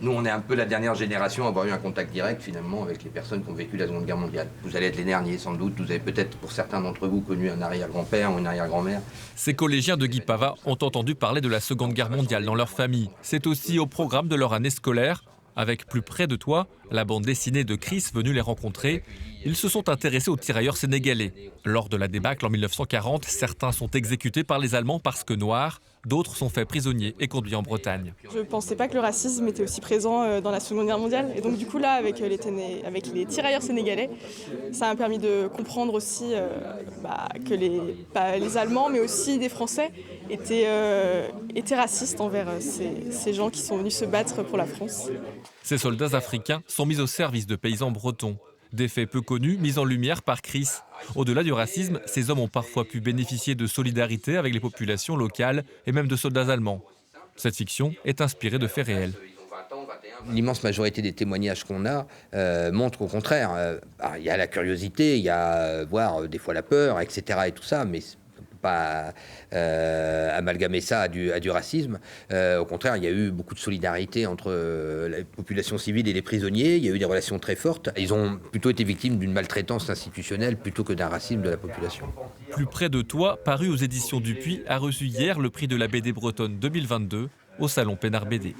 Nous, on est un peu la dernière génération à avoir eu un contact direct, finalement, avec les personnes qui ont vécu la Seconde Guerre mondiale. Vous allez être les derniers, sans doute. Vous avez peut-être, pour certains d'entre vous, connu un arrière-grand-père ou une arrière-grand-mère. Ces collégiens de Guy Pava ont entendu parler de la Seconde Guerre mondiale dans leur famille. C'est aussi au programme de leur année scolaire. Avec Plus près de toi, la bande dessinée de Chris venue les rencontrer, ils se sont intéressés aux tirailleurs sénégalais. Lors de la débâcle en 1940, certains sont exécutés par les Allemands parce que noirs, d'autres sont faits prisonniers et conduits en Bretagne. Je ne pensais pas que le racisme était aussi présent dans la Seconde Guerre mondiale. Et donc du coup là, avec les tirailleurs sénégalais, ça m'a permis de comprendre aussi que les Allemands, mais aussi des Français, étaient racistes envers ces gens qui sont venus se battre pour la France. Ces soldats africains sont mis au service de paysans bretons. Des faits peu connus, mis en lumière par Chris. Au-delà du racisme, ces hommes ont parfois pu bénéficier de solidarité avec les populations locales et même de soldats allemands. Cette fiction est inspirée de faits réels. L'immense majorité des témoignages qu'on a montrent au contraire. Il y a la curiosité, il y a voire des fois la peur, etc. et tout ça, mais on ne peut pas amalgamer ça à du racisme. Au contraire, il y a eu beaucoup de solidarité entre la population civile et les prisonniers. Il y a eu des relations très fortes. Ils ont plutôt été victimes d'une maltraitance institutionnelle plutôt que d'un racisme de la population. Plus près de toi, paru aux éditions Dupuis, a reçu hier le prix de la BD bretonne 2022 au Salon Pénard BD.